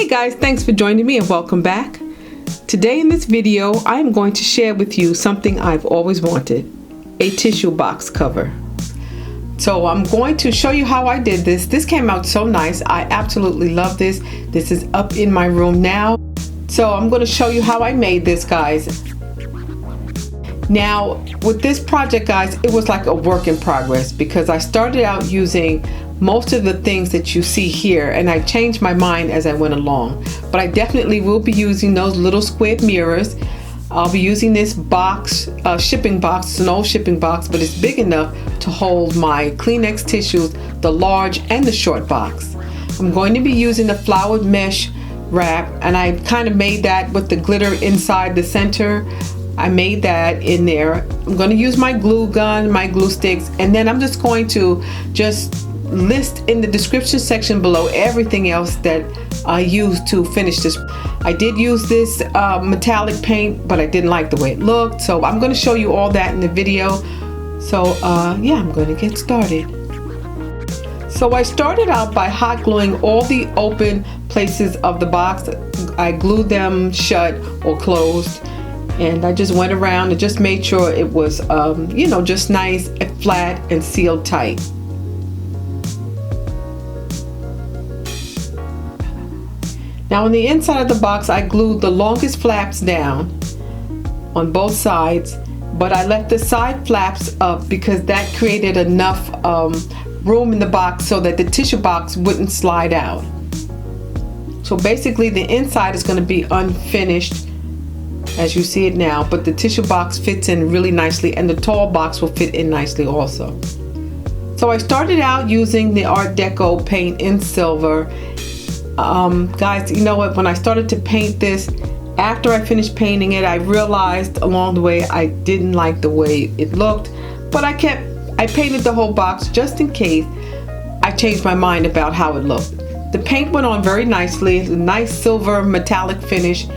guys, thanks for joining me and welcome back. Today in this video, I'm going to share with you something I've always wanted, a tissue box cover. So I'm going to show you how I did this. This came out so nice. I absolutely love this. This is up in my room now. So I'm going to show you how I made this, guys. Now, with this project, guys, it was like a work in progress because I started out using most of the things that you see here, and I changed my mind as I went along. But I definitely will be using those little squared mirrors. I'll be using this box, shipping box. It's an old shipping box, but it's big enough to hold my Kleenex tissues, the large and the short box. I'm going to be using the flowered mesh wrap, and I kind of made that with the glitter inside the center. I made that in there. I'm going to use my glue gun, my glue sticks, and then I'm just going to list in the description section below everything else that I used to finish this. I did use this metallic paint, but I didn't like the way it looked, so I'm going to show you all that in the video. So yeah, I'm going to get started. So I started out by hot gluing all the open places of the box. I glued them shut or closed, and I just went around and just made sure it was you know, just nice and flat and sealed tight. Now on the inside of the box, I glued the longest flaps down on both sides, but I left the side flaps up because that created enough room in the box so that the tissue box wouldn't slide out. So basically the inside is going to be unfinished as you see it now, but the tissue box fits in really nicely, and the tall box will fit in nicely also. So I started out using the Art Deco paint in silver. Guys, you know what, when I started to paint this, after I finished painting it, I realized along the way I didn't like the way it looked, but I painted the whole box just in case I changed my mind about how it looked. The paint went on very nicely, a nice silver metallic finish,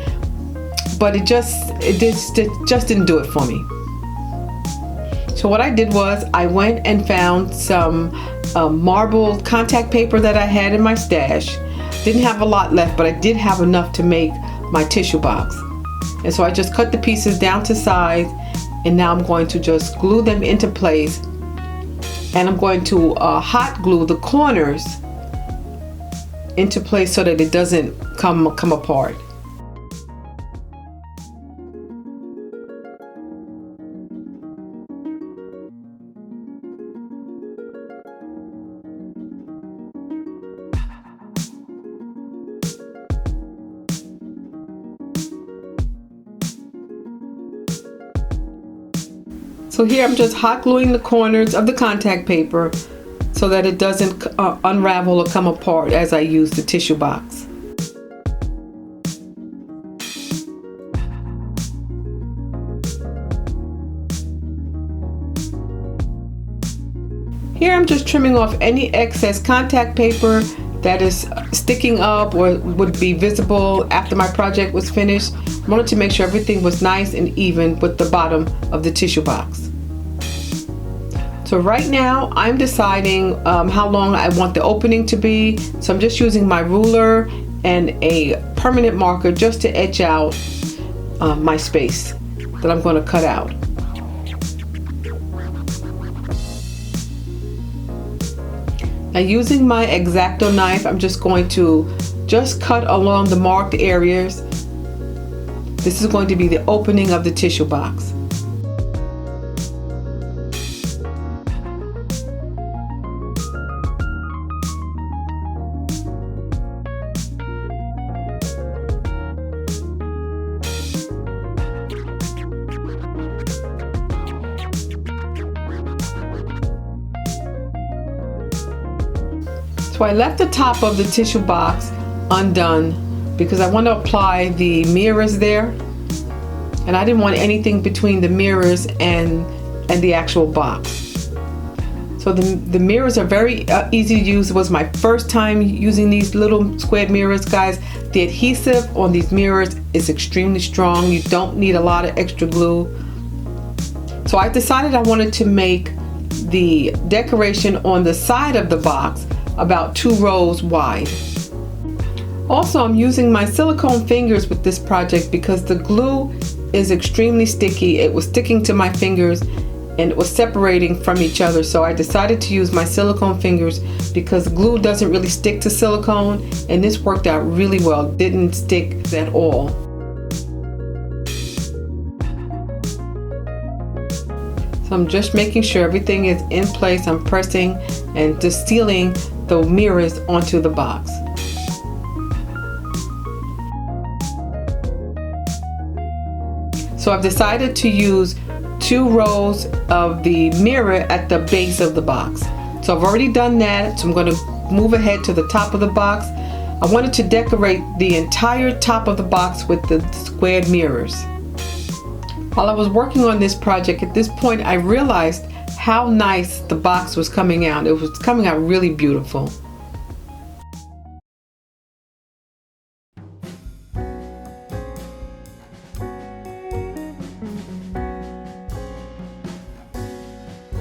but it just didn't do it for me. So what I did was I went and found some marble contact paper that I had in my stash. Didn't have a lot left, but I did have enough to make my tissue box. And so I just cut the pieces down to size, and now I'm going to just glue them into place, and I'm going to hot glue the corners into place so that it doesn't come apart. So here I'm just hot gluing the corners of the contact paper so that it doesn't unravel or come apart as I use the tissue box. Here I'm just trimming off any excess contact paper that is sticking up or would be visible after my project was finished. I wanted to make sure everything was nice and even with the bottom of the tissue box. So right now I'm deciding how long I want the opening to be. So I'm just using my ruler and a permanent marker just to etch out my space that I'm going to cut out. Now using my X-Acto knife, I'm just going to cut along the marked areas. This is going to be the opening of the tissue box. So I left the top of the tissue box undone because I want to apply the mirrors there, and I didn't want anything between the mirrors and the actual box. So the mirrors are very easy to use. It was my first time using these little squared mirrors, guys. The adhesive on these mirrors is extremely strong. You don't need a lot of extra glue. So I decided I wanted to make the decoration on the side of the box about 2 rows wide. Also, I'm using my silicone fingers with this project because the glue is extremely sticky. It was sticking to my fingers and it was separating from each other, so I decided to use my silicone fingers because glue doesn't really stick to silicone, and this worked out really well. It didn't stick at all. So I'm just making sure everything is in place. I'm pressing and just sealing the mirrors onto the box. So I've decided to use 2 rows of the mirror at the base of the box. So I've already done that, so I'm going to move ahead to the top of the box. I wanted to decorate the entire top of the box with the squared mirrors. While I was working on this project, at this point I realized how nice the box was coming out. It was coming out really beautiful.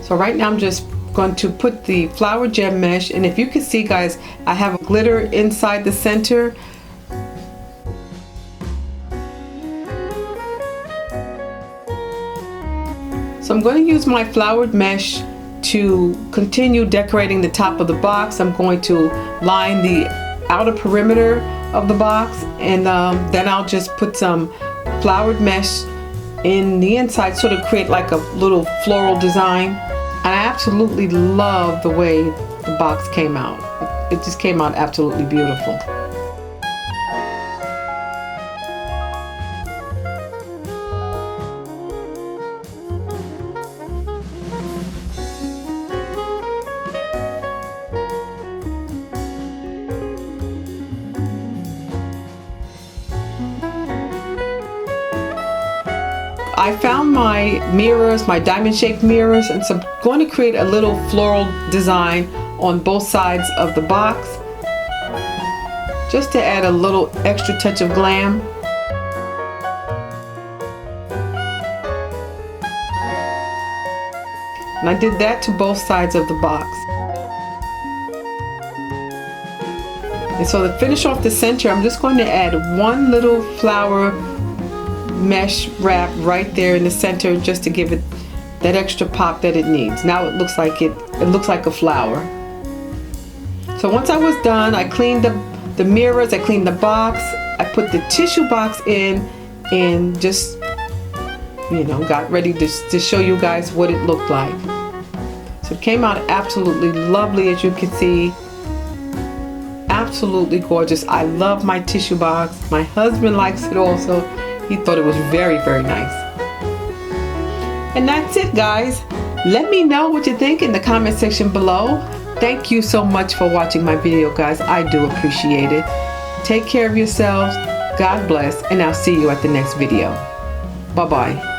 So right now I'm just going to put the flower gem mesh, and if you can see, guys, I have glitter inside the center. So I'm going to use my flowered mesh to continue decorating the top of the box. I'm going to line the outer perimeter of the box, and then I'll just put some flowered mesh in the inside, sort of create like a little floral design. And I absolutely love the way the box came out. It just came out absolutely beautiful. I found my mirrors, my diamond shaped mirrors, and so I'm going to create a little floral design on both sides of the box just to add a little extra touch of glam. And I did that to both sides of the box. And so to finish off the center, I'm just going to add one little flower mesh wrap right there in the center, just to give it that extra pop that it needs. Now it looks like it looks like a flower. So once I was done, I cleaned the mirrors, I cleaned the box, I put the tissue box in, and just, you know, got ready to show you guys what it looked like. So it came out absolutely lovely, as you can see. Absolutely gorgeous. I love my tissue box. My husband likes it also. He thought it was very, very nice. And that's it, guys. Let me know what you think in the comment section below. Thank you so much for watching my video, guys. I do appreciate it. Take care of yourselves. God bless, and I'll see you at the next video. Bye-bye.